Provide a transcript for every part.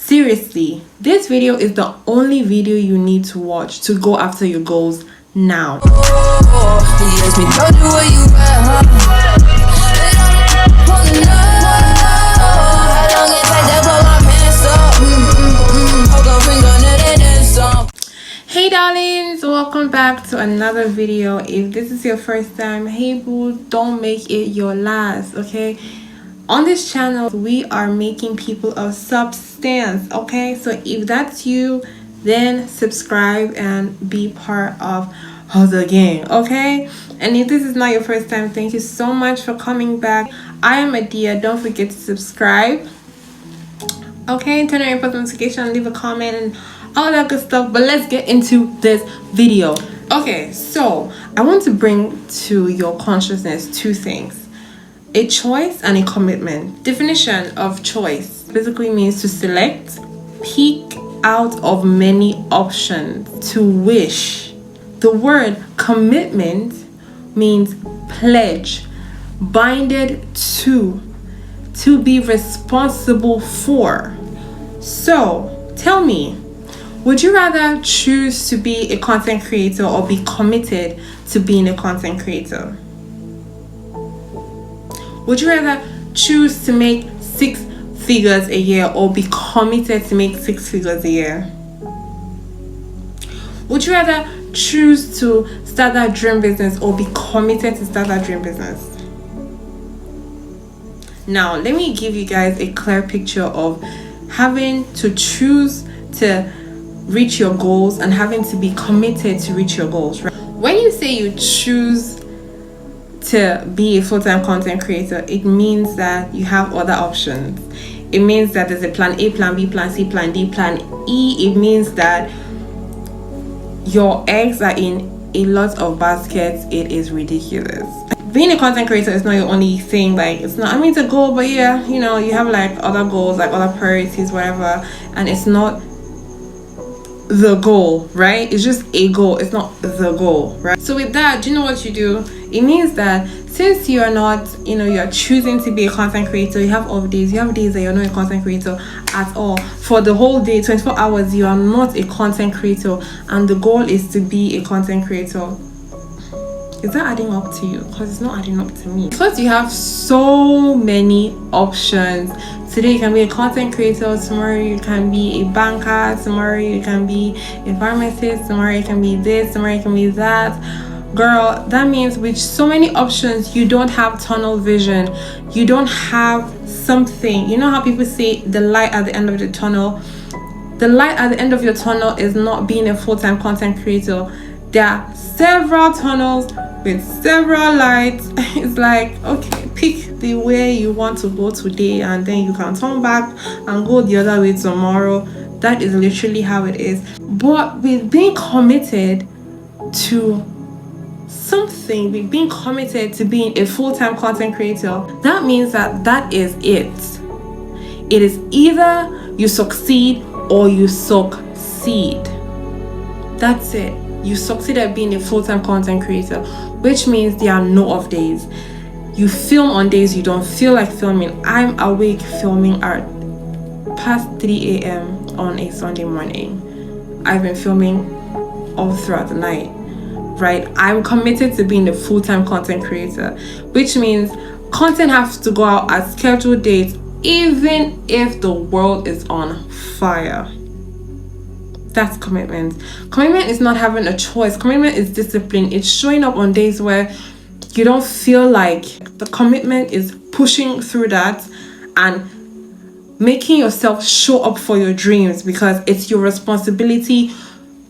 Seriously, this video is the only video you need to watch to go after your goals now. Hey darlings, welcome back to another video. If this is your first time, hey boo, don't make it your last, okay? On this channel, we are making people of substance, okay? So if that's you, then subscribe and be part of the gang, okay? And if this is not your first time, thank you so much for coming back. I am Adiah. Don't forget to subscribe, okay? Turn on your post notification, leave a comment, and all that good stuff. But let's get into this video. Okay, so I want to bring to your consciousness two things: a choice and a commitment. Definition of choice basically means to select, pick out of many options, to wish. The word commitment means pledge, binded to be responsible for. So tell me, would you rather choose to be a content creator or be committed to being a content creator? Would you rather choose to make 6 figures a year or be committed to make 6 figures a year? Would you rather choose to start that dream business or be committed to start that dream business? Now, let me give you guys a clear picture of having to choose to reach your goals and having to be committed to reach your goals, right? When you say you choose to be a full-time content creator, it means that you have other options. It means that there's a plan A, plan B, plan C, plan D, plan E. It means that your eggs are in a lot of baskets. It is ridiculous. Being a content creator is not your only thing. Like, it's not, I mean, it's a goal, but yeah, you know, you have like other goals, like other priorities, whatever, and it's not the goal, right? It's just a goal. It's not the goal, right? So with that, do you know what you do? It means that since you are not, you're choosing to be a content creator, you have off days, you have days that you're not a content creator at all. For the whole day, 24 hours, you are not a content creator, and the goal is to be a content creator. Is that adding up to you? Because it's not adding up to me. Because you have so many options. Today you can be a content creator, tomorrow you can be a banker, tomorrow you can be a pharmacist, tomorrow you can be this, tomorrow you can be that. Girl, that means with so many options, you don't have tunnel vision. You don't have something. You know how people say the light at the end of the tunnel? The light at the end of your tunnel is not being a full-time content creator. There are several tunnels with several lights. It's like, okay, pick the way you want to go today, and then you can turn back and go the other way tomorrow. That is literally how it is. But with being committed to something, with being committed to being a full-time content creator, that means that is it. It is either you succeed or you succeed. That's it. You succeed at being a full-time content creator, which means there are no off days. You film on days you don't feel like filming. I'm awake filming at past 3 a.m. on a Sunday morning. I've been filming all throughout the night, right? I'm committed to being a full-time content creator, which means content has to go out at scheduled dates, even if the world is on fire. That's commitment. Commitment is not having a choice. Commitment is discipline. It's showing up on days where you don't feel like. The commitment is pushing through that and making yourself show up for your dreams, because it's your responsibility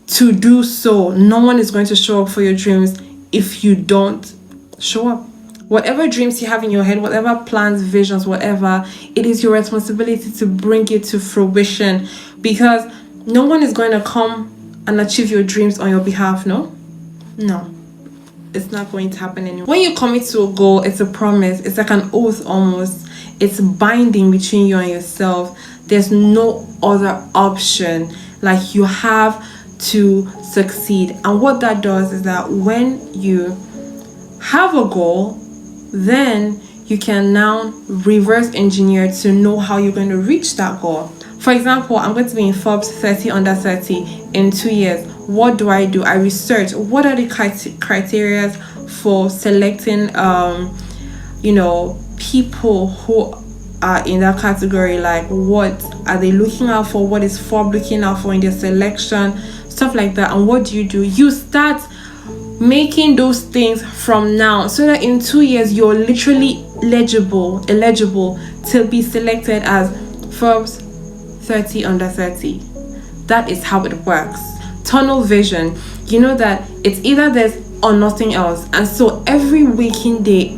to do so. No one is going to show up for your dreams if you don't show up. Whatever dreams you have in your head, whatever plans, visions, whatever, it is your responsibility to bring it to fruition, because no one is going to come and achieve your dreams on your behalf. No, it's not going to happen anymore. When you commit to a goal, it's a promise. It's like an oath almost. It's binding between you and yourself. There's no other option. Like, you have to succeed. And what that does is that when you have a goal, then you can now reverse engineer to know how you're going to reach that goal. For example, I'm going to be in Forbes 30 under 30 in 2 years. What do? I research. What are the criteria for selecting people who are in that category? Like, what are they looking out for? What is Forbes looking out for in their selection? Stuff like that. And what do? You start making those things from now, so that in 2 years you're literally eligible to be selected as Forbes 30 under 30. That is how it works. Tunnel vision. You know that it's either this or nothing else. And so every waking day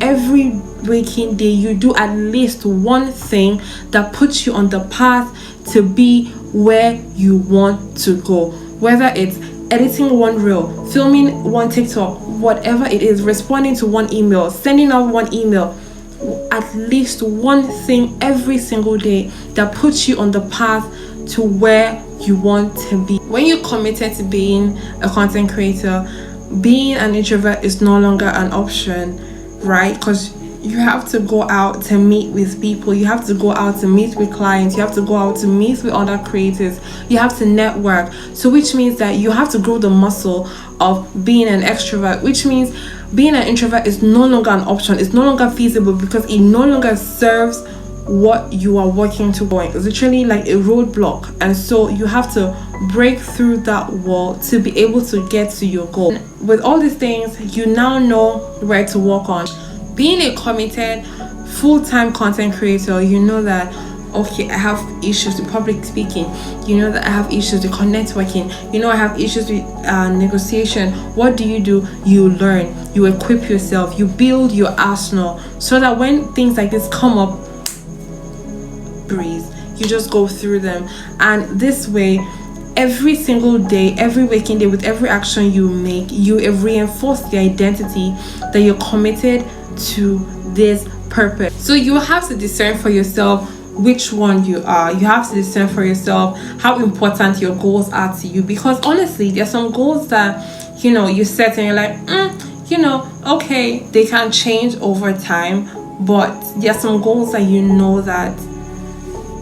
you do at least one thing that puts you on the path to be where you want to go. Whether it's editing one reel, filming one TikTok, whatever it is, responding to one email, sending out one email, at least one thing every single day that puts you on the path to where you want to be. When you're committed to being a content creator, being an introvert is no longer an option, right? Because you have to go out to meet with people, you have to go out to meet with clients, you have to go out to meet with other creators, you have to network. So which means that you have to grow the muscle of being an extrovert, which means being an introvert is no longer an option. It's no longer feasible because it no longer serves what you are working towards. It's literally like a roadblock, and so you have to break through that wall to be able to get to your goal. With all these things, you now know where to work on. Being a committed full-time content creator, you know that, okay, I have issues with public speaking, you know that I have issues with networking, you know I have issues with negotiation. What do? You learn, you equip yourself, you build your arsenal, so that when things like this come up, breathe, you just go through them. And this way, every single day, every waking day, with every action you make, you reinforce the identity that you're committed to this purpose. So you have to discern for yourself which one you are. You have to discern for yourself how important your goals are to you, because honestly, there's some goals that you set and you're like, okay, they can change over time, but there's some goals that you know that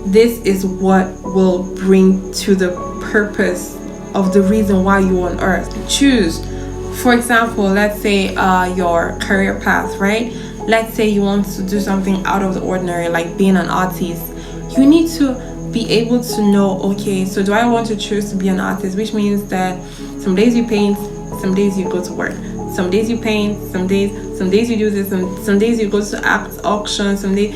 this is what will bring to the purpose of the reason why you're on earth. Choose, for example, let's say your career path, right? Let's say you want to do something out of the ordinary, like being an artist. You need to be able to know, okay, so do I want to choose to be an artist, which means that some days you paint, some days you go to work, some days you paint, some days you do this, some days you go to auctions, some days.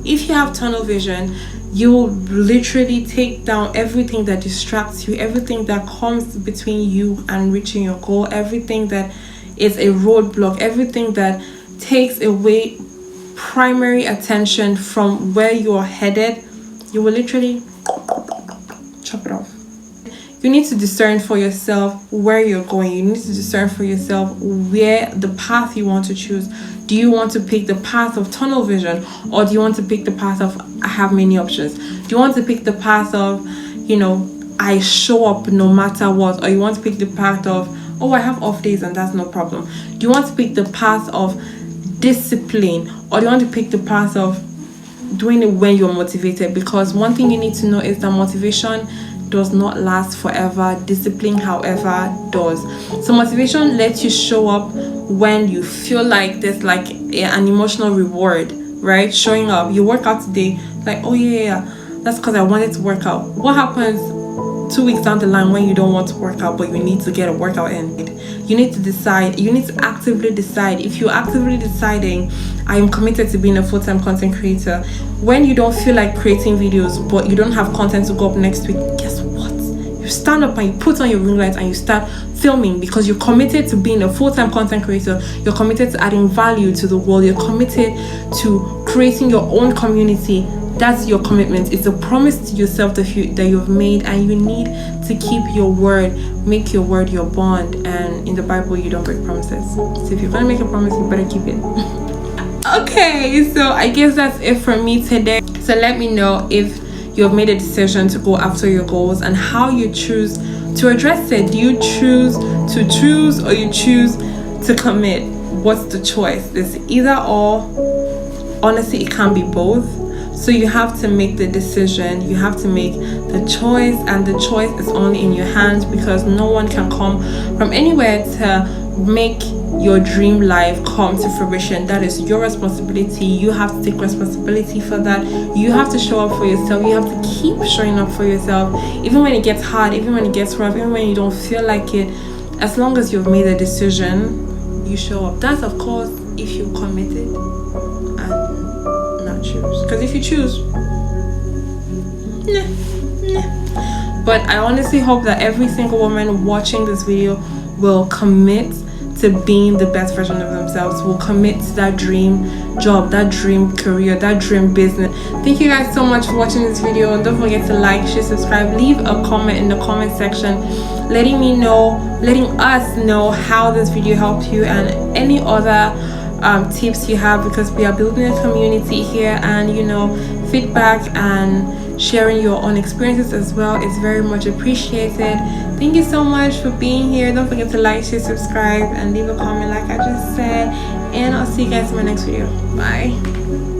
If you have tunnel vision, you will literally take down everything that distracts you, everything that comes between you and reaching your goal, everything that is a roadblock, everything that takes away primary attention from where you're headed. You will literally chop it off. You need to discern for yourself where you're going. You need to discern for yourself where the path you want to choose. Do you want to pick the path of tunnel vision, or do you want to pick the path of I have many options? Do you want to pick the path of, I show up no matter what, or you want to pick the path of, oh, I have off days and that's no problem? Do you want to pick the path of discipline, or do you want to pick the path of doing it when you're motivated? Because one thing you need to know is that motivation does not last forever. Discipline, however, does. So motivation lets you show up when you feel like there's like an emotional reward, right? Showing up, you work out today, like, oh yeah, that's because I wanted to work out. What happens 2 weeks down the line when you don't want to work out, but you need to get a workout in? You need to decide. You need to actively decide. If you're actively deciding, I am committed to being a full-time content creator, when you don't feel like creating videos, but you don't have content to go up next week, guess what? You stand up and you put on your ring light and you start filming, because you're committed to being a full-time content creator. You're committed to adding value to the world. You're committed to creating your own community. That's your commitment. It's a promise to yourself that you've made, and you need to keep your word. Make your word your bond. And in the Bible, you don't break promises. So if you're gonna make a promise, you better keep it. Okay, so I guess that's it for me today. So let me know if you've made a decision to go after your goals and how you choose to address it. Do you choose to choose, or you choose to commit? What's the choice? It's either or. Honestly, it can be both. So you have to make the decision, you have to make the choice, and the choice is only in your hands, because no one can come from anywhere to make your dream life come to fruition. That is your responsibility. You have to take responsibility for that. You have to show up for yourself. You have to keep showing up for yourself, even when it gets hard, even when it gets rough, even when you don't feel like it. As long as you've made a decision, you show up. That's, of course, if you committed and not choose. Because if you choose, nah. But I honestly hope that every single woman watching this video will commit to being the best version of themselves, will commit to that dream job, that dream career, that dream business. Thank you guys so much for watching this video, and don't forget to like, share, subscribe, leave a comment in the comment section letting us know how this video helped you, and any other tips you have, because we are building a community here, and feedback and sharing your own experiences as well is very much appreciated. Thank you so much for being here. Don't forget to like, share, subscribe, and leave a comment like I just said, and I'll see you guys in my next video. Bye.